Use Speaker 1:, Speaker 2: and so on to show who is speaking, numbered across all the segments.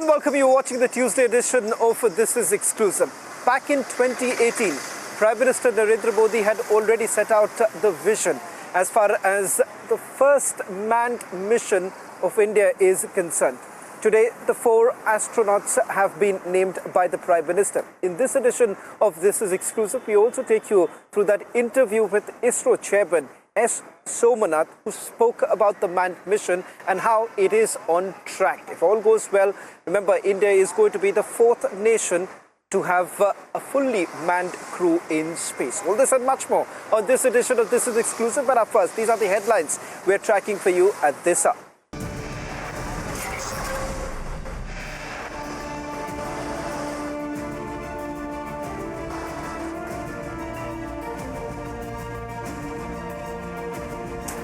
Speaker 1: warm welcome. You're watching the Tuesday edition of This Is Exclusive. Back in 2018, Prime Minister Narendra Modi had already set out the vision as far as the first manned mission of India is concerned. Today, the 4 astronauts have been named by the Prime Minister. In this edition of This Is Exclusive, we also take you through that interview with ISRO Chairman S. Somanath, who spoke about the manned mission and how it is on track. If all goes well, remember, India is going to be the 4th nation to have a fully manned crew in space. All this and much more on this edition of This Is Exclusive. But up first, these are the headlines we're tracking for you at this hour.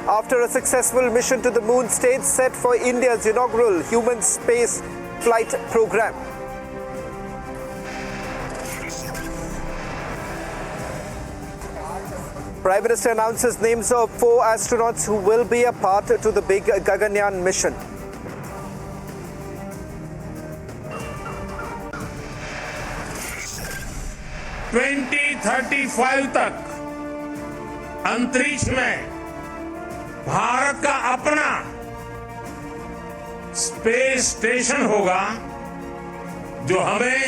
Speaker 1: After a successful mission to the moon, stage set for India's inaugural human space flight program. Prime Minister announces names of 4 astronauts who will be a part to the big Gaganyaan mission.
Speaker 2: (2035) तक अंतरिक्ष में भारत का अपना space station होगा, जो हमें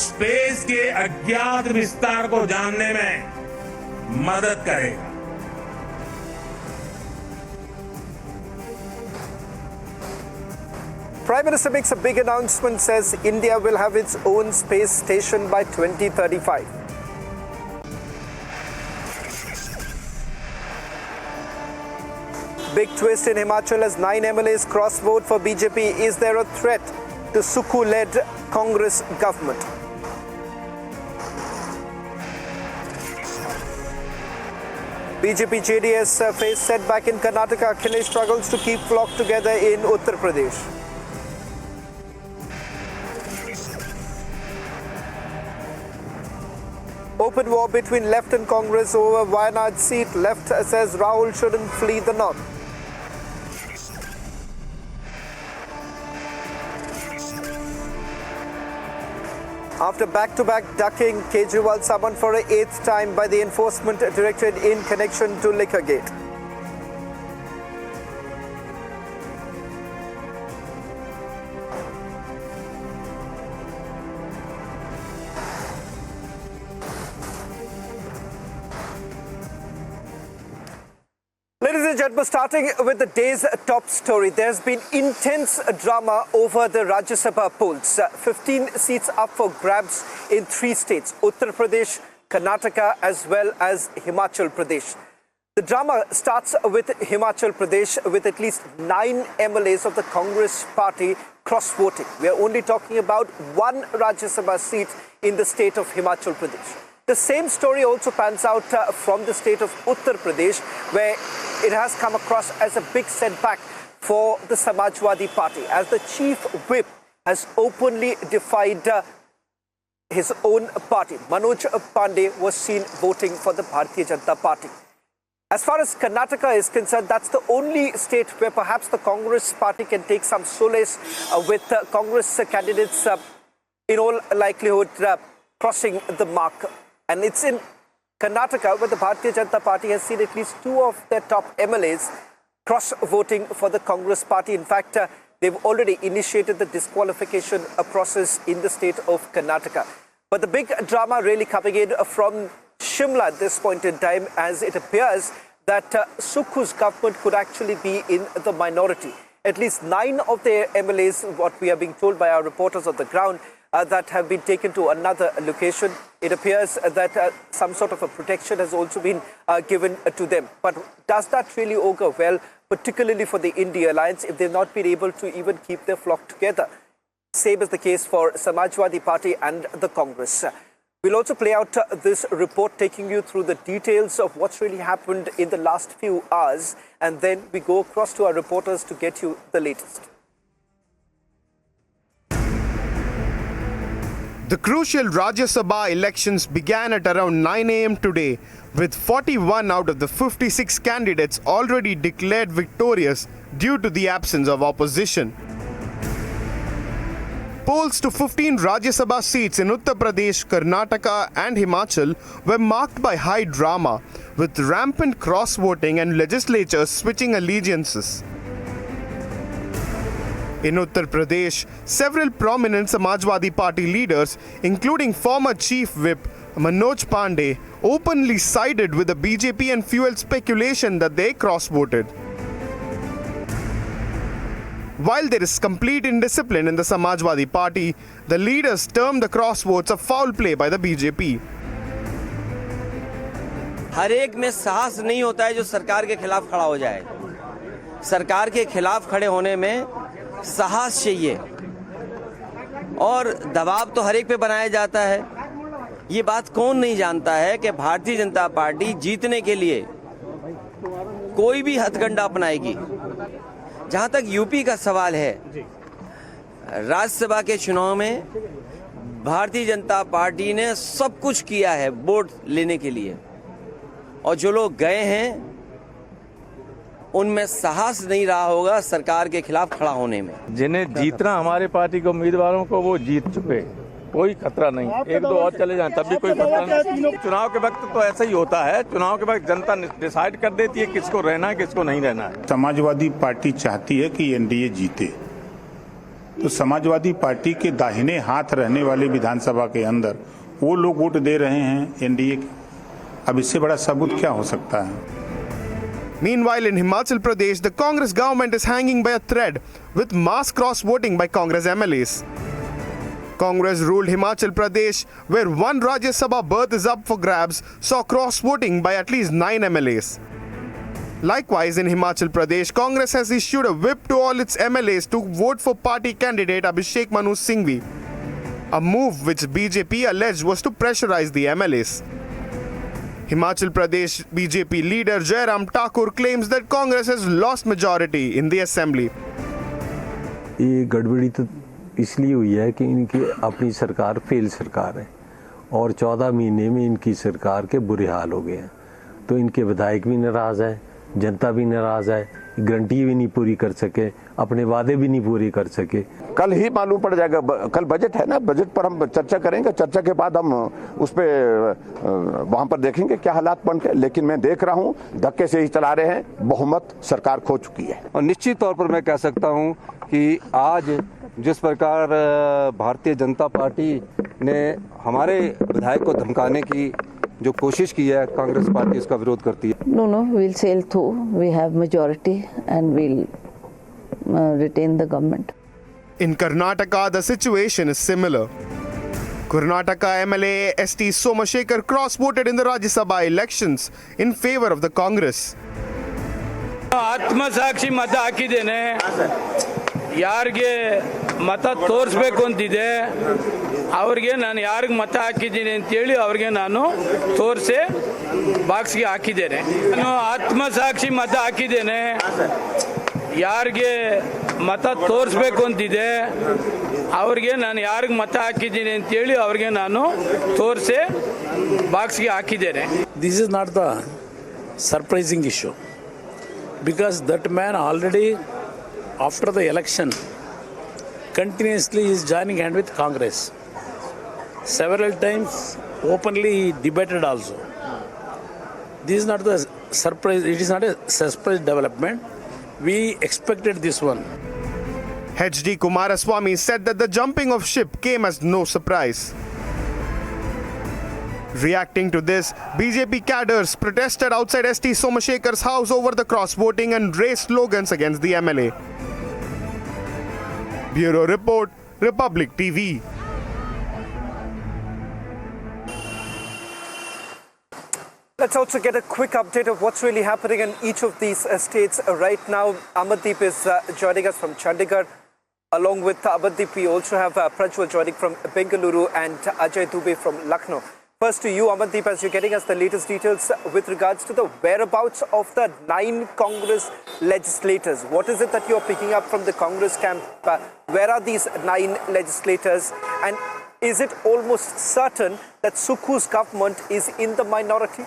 Speaker 2: space के अज्ञात विस्तार को जानने में मदद करेगा.
Speaker 1: Prime Minister makes a big announcement, says India will have its own space station by 2035. Big twist in Himachal as 9 MLAs cross-vote for BJP. Is there a threat to Sukhu-led Congress government? BJP JDS face setback in Karnataka. Akhilesh struggles to keep flock together in Uttar Pradesh. Open war between left and Congress over Wayanad seat. Left says Rahul shouldn't flee the north. After back-to-back ducking, Kejriwal summoned for an 8th time by the Enforcement Directorate in connection to Liquorgate. Ladies and gentlemen, starting with the day's top story, there's been intense drama over the Rajya Sabha polls. 15 seats up for grabs in 3 states, Uttar Pradesh, Karnataka, as well as Himachal Pradesh. The drama starts with Himachal Pradesh, with at least 9 MLAs of the Congress party cross-voting. We are only talking about 1 Rajya Sabha seat in the state of Himachal Pradesh. The same story also pans out from the state of Uttar Pradesh, where it has come across as a big setback for the Samajwadi Party, as the chief whip has openly defied his own party. Manoj Pandey was seen voting for the Bharatiya Janata Party. As far as Karnataka is concerned, that's the only state where perhaps the Congress party can take some solace with Congress candidates in all likelihood crossing the mark. And it's in Karnataka where the Bharatiya Janata Party has seen at least 2 of their top MLAs cross-voting for the Congress party. In fact, they've already initiated the disqualification process in the state of Karnataka. But the big drama really coming in from Shimla at this point in time, as it appears that Sukhu's government could actually be in the minority. At least 9 of their MLAs, what we are being told by our reporters on the ground, that have been taken to another location. It appears that some sort of a protection has also been given to them. But does that really augur well, particularly for the India Alliance, if they've not been able to even keep their flock together? Same is the case for Samajwadi Party and the Congress. We'll also play out this report, taking you through the details of what's really happened in the last few hours. And then we go across to our reporters to get you the latest.
Speaker 3: The crucial Rajya Sabha elections began at around 9 a.m. today, with 41 out of the 56 candidates already declared victorious due to the absence of opposition. polls to 15 Rajya Sabha seats in Uttar Pradesh, Karnataka and Himachal were marked by high drama, with rampant cross-voting and legislatures switching allegiances. In Uttar Pradesh, several prominent Samajwadi Party leaders, including former Chief Whip Manoj Pandey, openly sided with the BJP and fueled speculation that they cross-voted. While there is complete indiscipline in the Samajwadi Party, the leaders termed the cross-votes a foul play by the BJP.
Speaker 4: हर एक में साहस नहीं होता है जो सरकार के खिलाफ खड़ा हो जाए। सरकार के खिलाफ खड़े होने में साहस चाहिए और दबाव तो हर एक पे बनाया जाता है। ये बात कौन नहीं जानता है कि भारतीय जनता पार्टी जीतने के लिए कोई भी हथकंडा अपनाएगी। जहां तक यूपी का सवाल है, राज्यसभा के चुनाव में भारतीय जनता पार्टी ने सब कुछ किया है वोट लेने के लिए, और जो लोग गए हैं उनमें साहस नहीं रहा होगा सरकार के खिलाफ खड़ा होने में।
Speaker 5: जिन्हें जीतना हमारे पार्टी के उम्मीदवारों को, वो जीत चुके, कोई खतरा नहीं। एक दो और चले जाएं तब भी कोई खतरा नहीं। चुनाव के वक्त तो ऐसा ही होता है, चुनाव के वक्त जनता डिसाइड कर देती है किसको रहना है किसको नहीं रहना है।
Speaker 6: समाजवादी पार्टी चाहती है कि एनडीए जीते, तो समाजवादी पार्टी के दाहिने हाथ रहने वाले विधानसभा के अंदर वो लोग वोट दे रहे हैं एनडीए के। अब इससे बड़ा सबूत क्या हो सकता है?
Speaker 3: Meanwhile, in Himachal Pradesh, the Congress government is hanging by a thread with mass cross-voting by Congress MLAs. Congress ruled Himachal Pradesh, where one Rajya Sabha berth is up for grabs, saw cross-voting by at least 9 MLAs. Likewise, in Himachal Pradesh, Congress has issued a whip to all its MLAs to vote for party candidate Abhishek Manu Singhvi, a move which BJP alleged was to pressurize the MLAs. Himachal Pradesh BJP leader Jairam Thakur claims that Congress has lost majority in the assembly.
Speaker 7: ये गड़बड़ी तो इसलिए हुई है कि इनकी अपनी सरकार फेल सरकार है और 14 महीने में इनकी सरकार के बुरे हाल हो गए हैं। तो इनके विधायक भी नाराज़ है, जनता भी नाराज़ है, गारंटी भी नहीं पूरी कर सके, अपने वादे भी नहीं पूरे कर सके।
Speaker 8: कल ही मालूम पड़ जाएगा। कल बजट है ना, बजट पर हम चर्चा करेंगे। चर्चा के बाद हम उस पर वहाँ पर देखेंगे क्या हालात बनते हैं। लेकिन मैं देख रहा हूँ धक्के से ही चला रहे हैं, बहुमत सरकार खो चुकी है।
Speaker 9: और निश्चित तौर पर मैं कह सकता हूँ कि आज जिस प्रकार भारतीय जनता पार्टी ने हमारे विधायक को धमकाने की जो कोशिश की है, कांग्रेस पार्टी इसका विरोध करती है।
Speaker 10: No, we'll sail through. We have majority and we'll retain the government.
Speaker 3: In Karnataka, the situation is similar. Karnataka MLA ST Somashekar cross-voted in the Rajya Sabha elections in favor of the Congress.
Speaker 11: ಆತ್ಮಸಾಕ್ಷಿ ಮತ ಹಾಕಿದ್ದೇನೆ. ಯಾರಿಗೆ ಮತ ತೋರಿಸ್ಬೇಕು ಅಂತಿದೆ ಅವ್ರಿಗೆ ನಾನು ಯಾರಿಗೆ ಮತ ಹಾಕಿದ್ದೀನಿ ಅಂತೇಳಿ ಅವ್ರಿಗೆ ನಾನು ತೋರಿಸಿ ಬಾಕ್ಸ್ಗೆ ಹಾಕಿದ್ದೇನೆ. ನಾನು ಆತ್ಮಸಾಕ್ಷಿ ಮತ ಹಾಕಿದ್ದೇನೆ. ಯಾರಿಗೆ ಮತ ತೋರಿಸ್ಬೇಕು ಅಂತಿದೆ ಅವ್ರಿಗೆ ನಾನು ಯಾರಿಗೆ ಮತ ಹಾಕಿದ್ದೀನಿ ಅಂತೇಳಿ ಅವ್ರಿಗೆ ನಾನು ತೋರಿಸಿ ಬಾಕ್ಸ್ಗೆ ಹಾಕಿದ್ದೇನೆ.
Speaker 12: This is not the surprising issue because that man already after the election continuously is joining hand with Congress. Several times openly he debated also. This is not the surprise, it is not a surprise development. We expected this one.
Speaker 3: HD Kumaraswamy said that the jumping of ship came as no surprise. Reacting to this, BJP cadres protested outside ST Somashekar's house over the cross-voting and raised slogans against the MLA. Bureau Report, Republic TV.
Speaker 1: Let's also get a quick update of what's really happening in each of these states right now. Amardeep is joining us from Chandigarh. Along with Amardeep, we also have Prajwal joining from Bengaluru and Ajay Dubey from Lucknow. First to you, Amardeep, as you're getting us the latest details with regards to the whereabouts of the 9 Congress legislators. What is it that you're picking up from the Congress camp? Where are these 9 legislators? And is it almost certain that Sukhu's government is in the minority?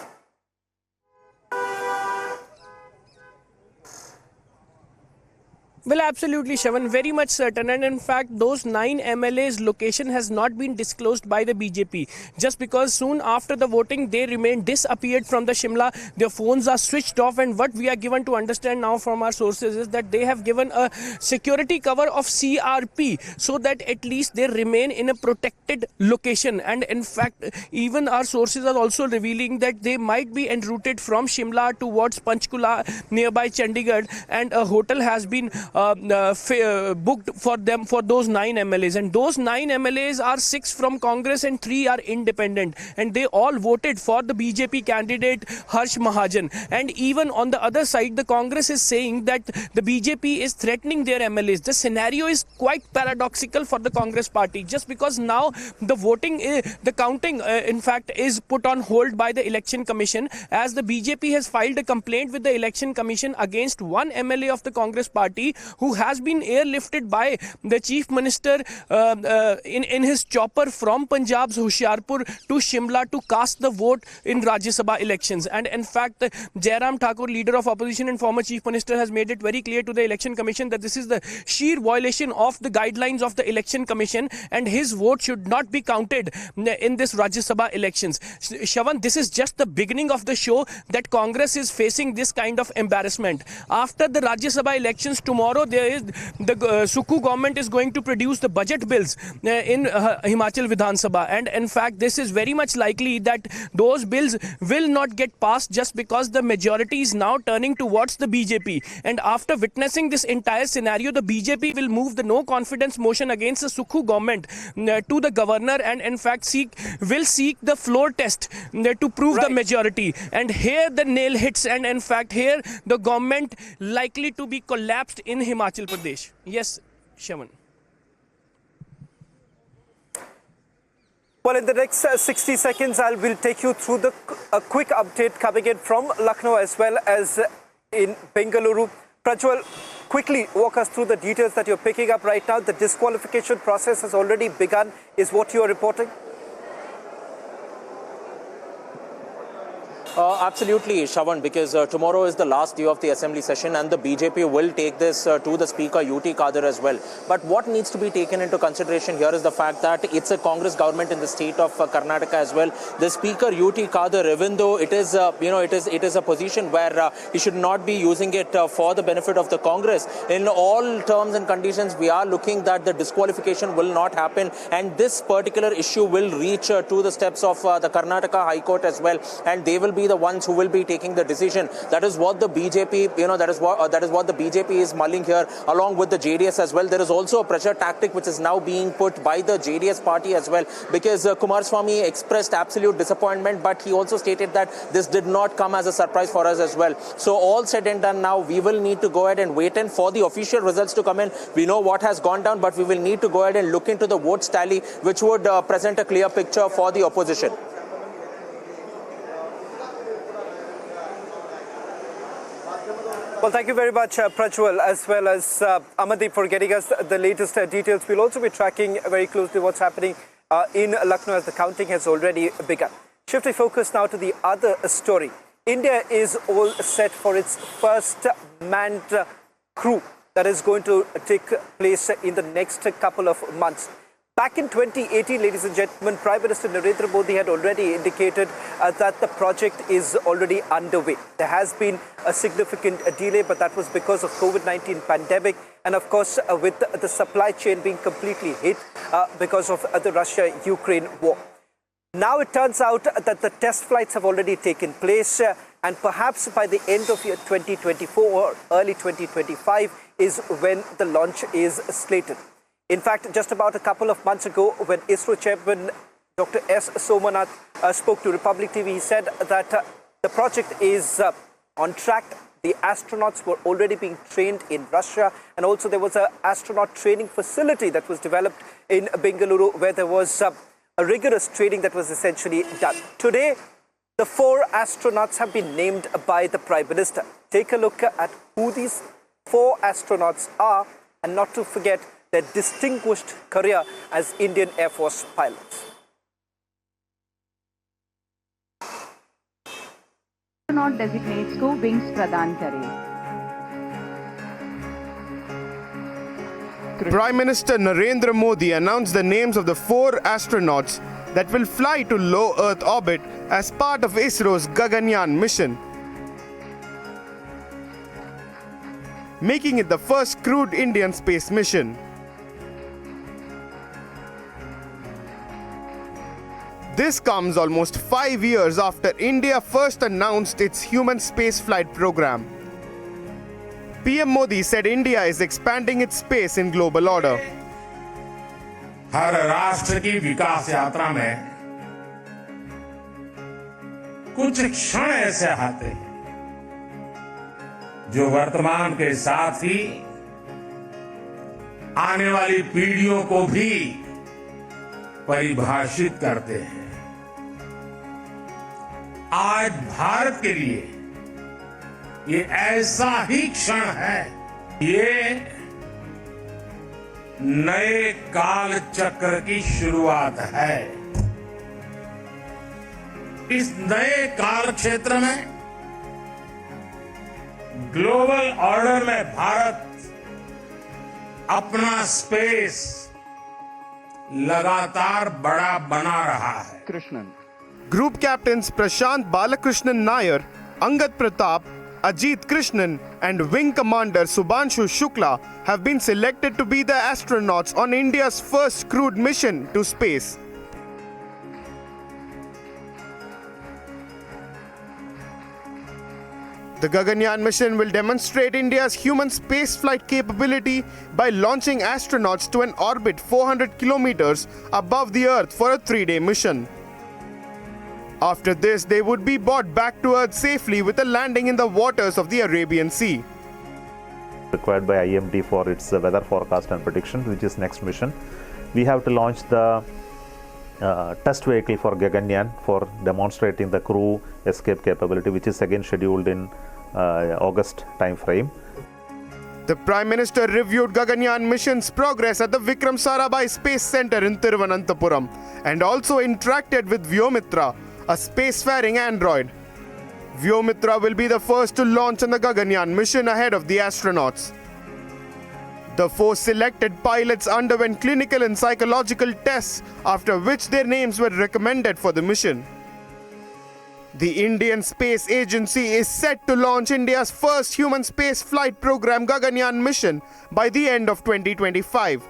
Speaker 11: Well, absolutely, Shravan, very much certain. And in fact, those 9 MLAs' location has not been disclosed by the BJP. Just because soon after the voting, they disappeared from the Shimla. Their phones are switched off. And what we are given to understand now from our sources is that they have given a security cover of CRP so that at least they remain in a protected location. And in fact, even our sources are also revealing that they might be en route from Shimla towards Panchkula, nearby Chandigarh, and a hotel has been booked for them, for those 9 MLAs. And those 9 MLAs are 6 from Congress and 3 are independent. And they all voted for the BJP candidate Harsh Mahajan. And even on the other side, the Congress is saying that the BJP is threatening their MLAs. The scenario is quite paradoxical for the Congress party, just because now the voting, the counting, in fact, is put on hold by the Election Commission, as the BJP has filed a complaint with the Election Commission against one MLA of the Congress party who has been airlifted by the Chief Minister in his chopper from Punjab's Hoshiarpur to Shimla to cast the vote in Rajya Sabha elections. And in fact, Jairam Thakur, leader of opposition and former Chief Minister, has made it very clear to the Election Commission that this is the sheer violation of the guidelines of the Election Commission, and his vote should not be counted in this Rajya Sabha elections. Shravan, this is just the beginning of the show that Congress is facing this kind of embarrassment. After the Rajya Sabha elections tomorrow, there is the Sukhu government is going to produce the budget bills in Himachal Vidhan Sabha, and in fact this is very much likely that those bills will not get passed, just because the majority is now turning towards the BJP. And after witnessing this entire scenario, the BJP will move the no confidence motion against the Sukhu government to the governor, and in fact will seek the floor test to prove the majority. And here the nail hits, and in fact here the government likely to be collapsed in Himachal Pradesh. Yes, Shravan.
Speaker 1: Well, in the next 60 seconds, will take you through a quick update coming in from Lucknow as well as in Bengaluru. Prajwal, quickly walk us through the details that you're picking up right now. The disqualification process has already begun, is what you are reporting?
Speaker 13: Absolutely, Shravan, because tomorrow is the last day of the assembly session and the BJP will take this to the Speaker UT Kadir as well. But what needs to be taken into consideration here is the fact that it's a Congress government in the state of Karnataka as well. The Speaker UT Kadir, even though it is it is a position where he should not be using it for the benefit of the Congress, in all terms and conditions we are looking that the disqualification will not happen, and this particular issue will reach to the steps of the Karnataka High Court as well, and they will be the ones who will be taking the decision. That is what the BJP, that is what the BJP is mulling here, along with the JDS as well. There is also a pressure tactic which is now being put by the JDS party as well, because Kumaraswamy expressed absolute disappointment, but he also stated that this did not come as a surprise for us as well. So all said and done, now we will need to go ahead and wait and for the official results to come in. We know what has gone down, but we will need to go ahead and look into the votes tally, which would present a clear picture for the opposition.
Speaker 1: Well, thank you very much, Prajwal, as well as Amandeep, for getting us the latest details. We'll also be tracking very closely what's happening in Lucknow, as the counting has already begun. Shifting focus now to the other story. India is all set for its first manned crew that is going to take place in the next couple of months. Back in 2018, ladies and gentlemen, Prime Minister Narendra Modi had already indicated that the project is already underway. There has been a significant delay, but that was because of COVID-19 pandemic, and of course with the supply chain being completely hit because of the Russia-Ukraine war. Now it turns out that the test flights have already taken place, and perhaps by the end of year 2024 or early 2025 is when the launch is slated. In fact, just about a couple of months ago, when ISRO chairman Dr. S. Somanath spoke to Republic TV, he said that the project is on track. The astronauts were already being trained in Russia, and also there was an astronaut training facility that was developed in Bengaluru, where there was a rigorous training that was essentially done. Today, the 4 astronauts have been named by the Prime Minister. Take a look at who these 4 astronauts are, and not to forget their distinguished career as Indian Air Force pilots.
Speaker 14: Astronaut designates को wings प्रदान करें.
Speaker 3: Prime Minister Narendra Modi announced the names of the 4 astronauts that will fly to low Earth orbit as part of ISRO's Gaganyaan mission, making it the first crewed Indian space mission. This comes almost 5 years after India first announced its human spaceflight program. PM Modi said India is expanding its space in global order.
Speaker 2: हर राष्ट्र की विकास यात्रा में कुछ क्षण ऐसे आते हैं जो वर्तमान के साथ ही आने वाली पीढ़ियों को भी परिभाषित करते हैं। आज भारत के लिए ये ऐसा ही क्षण है, ये नए काल चक्र की शुरुआत है। इस नए काल क्षेत्र में ग्लोबल ऑर्डर में भारत अपना स्पेस लगातार बड़ा बना रहा है।
Speaker 3: Group captains Prashant Balakrishnan Nair, Angad Pratap, Ajit Krishnan and Wing Commander Subhanshu Shukla have been selected to be the astronauts on India's first crewed mission to space. The Gaganyaan mission will demonstrate India's human spaceflight capability by launching astronauts to an orbit 400 kilometers above the Earth for a 3-day mission. After this, they would be brought back to Earth safely with a landing in the waters of the Arabian Sea.
Speaker 14: Required by IMD for its weather forecast and prediction, which is next mission. We have to launch the test vehicle for Gaganyaan for demonstrating the crew escape capability, which is again scheduled in August time frame.
Speaker 3: The Prime Minister reviewed Gaganyaan mission's progress at the Vikram Sarabhai Space Center in Thiruvananthapuram and also interacted with Vyomitra, a spacefaring android. Vyomitra will be the first to launch on the Gaganyaan mission ahead of the astronauts. The 4 selected pilots underwent clinical and psychological tests, after which their names were recommended for the mission. The Indian Space Agency is set to launch India's first human space flight program Gaganyaan mission by the end of 2025.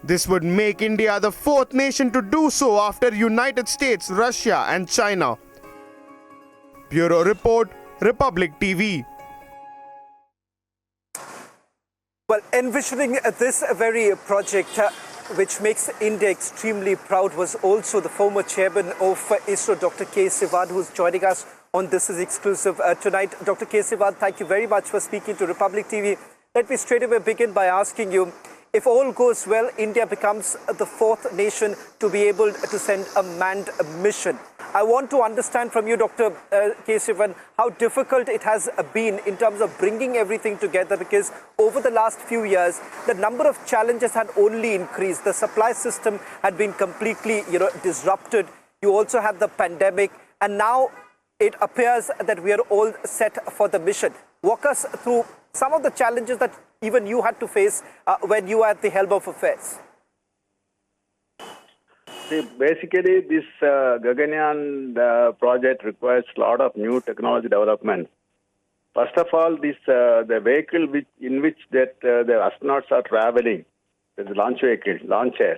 Speaker 3: This would make India the 4th nation to do so after United States, Russia and China. Bureau Report, Republic TV.
Speaker 1: Well, envisioning this very project, which makes India extremely proud, was also the former chairman of ISRO, Dr. K. Sivan, who's joining us on This Is Exclusive tonight. Dr. K. Sivan, thank you very much for speaking to Republic TV. Let me straight away begin by asking you, if all goes well, India becomes the 4th nation to be able to send a manned mission. I want to understand from you, Dr. K. Sivan, how difficult it has been in terms of bringing everything together, because over the last few years, the number of challenges had only increased. The supply system had been completely, disrupted. You also had the pandemic, and now it appears that we are all set for the mission. Walk us through some of the challenges that even you had to face when you were at the helm of affairs.
Speaker 15: See, basically, this Gaganyaan project requires a lot of new technology development. First of all, this the vehicle in which the astronauts are traveling, the launch vehicle, launcher,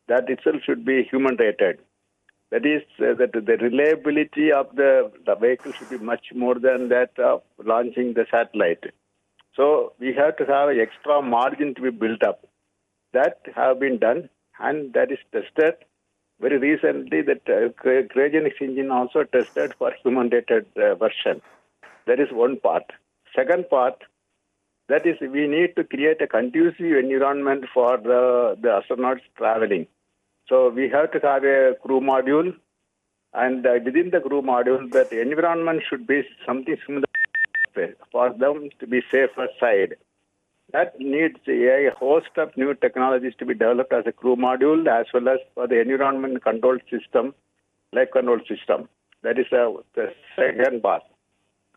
Speaker 15: that itself should be human rated. That is, that the reliability of the vehicle should be much more than that of launching the satellite. So we have to have an extra margin to be built up. That have been done, and that is tested. Very recently, that cryogenics engine also tested for human-rated version. That is one part. Second part, that is, we need to create a conducive environment for the astronauts traveling. So we have to have a crew module, and within the crew module, that environment should be something similar for them to be safer side. That needs a host of new technologies to be developed as a crew module, as well as for the environment control system, life control system. That is the second part.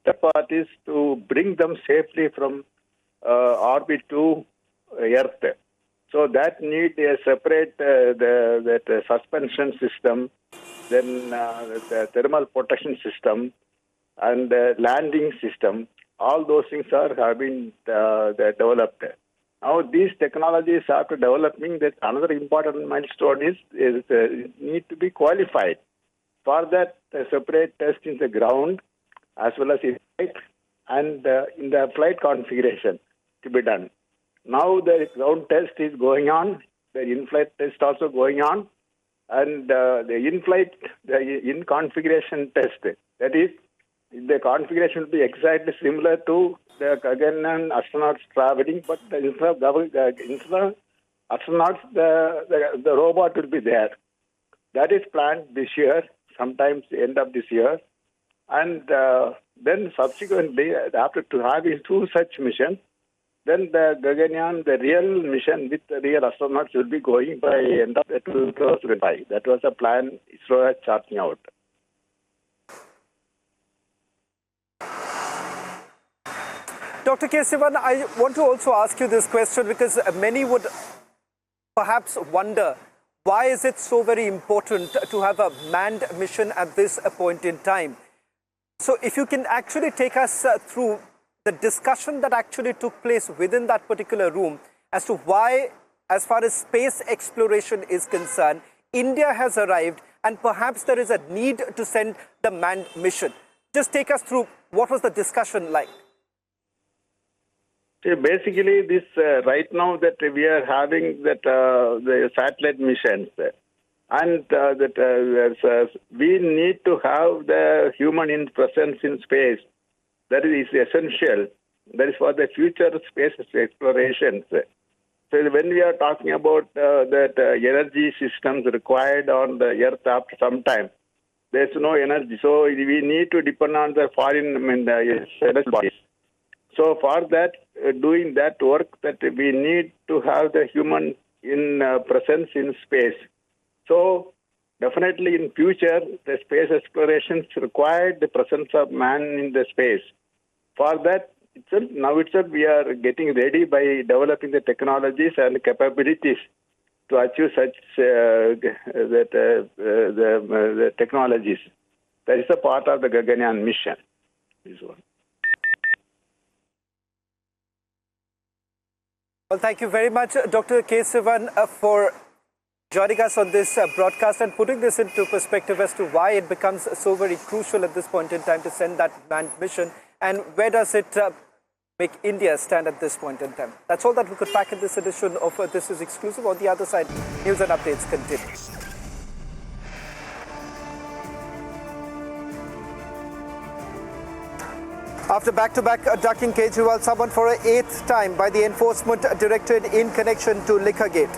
Speaker 15: The part is to bring them safely from orbit to Earth. So that need a separate that suspension system, then the thermal protection system, and landing system. All those things have been developed. Now these technologies after developing, that another important milestone is need to be qualified. For that, a separate test in the ground as well as in flight and in the flight configuration to be done. Now the ground test is going on, the in-flight test also going on, and the in-flight, the in-configuration test. That is, the configuration will be exactly similar to the Gaganyaan astronauts traveling, but instead of astronauts, the robot will be there. That is planned this year, sometimes end of this year. And then subsequently, after having two such missions, then the Gaganyaan, the real mission with the real astronauts will be going by end of 2025. That was a plan ISRO is charting out.
Speaker 1: Dr. K. Sivan, I want to also ask you this question because many would perhaps wonder, why is it so very important to have a manned mission at this point in time? So if you can actually take us through the discussion that actually took place within that particular room as to why, as far as space exploration is concerned, India has arrived and perhaps there is a need to send the manned mission. Just take us through what was the discussion like.
Speaker 15: Basically, this right now that we are having that the satellite missions, and that we need to have the human presence in space. That is essential. That is for the future space explorations. So when we are talking about that energy systems required on the Earth after some time, there is no energy. So we need to depend on the foreign energy bodies. So for that, doing that work, that we need to have the human presence in space. So definitely in future, the space explorations require the presence of man in the space. For that itself, now itself we are getting ready by developing the technologies and capabilities to achieve such the technologies. That is a part of the Gaganyaan mission. This one.
Speaker 1: Well, thank you very much, Dr. K. Sivan, for joining us on this broadcast and putting this into perspective as to why it becomes so very crucial at this point in time to send that manned mission, and where does it make India stand at this point in time. That's all that we could pack in this edition of This Is Exclusive. On the other side, news and updates continue. After back-to-back ducking Kejriwal summoned for an 8th time by the Enforcement Directorate in connection to Liquorgate.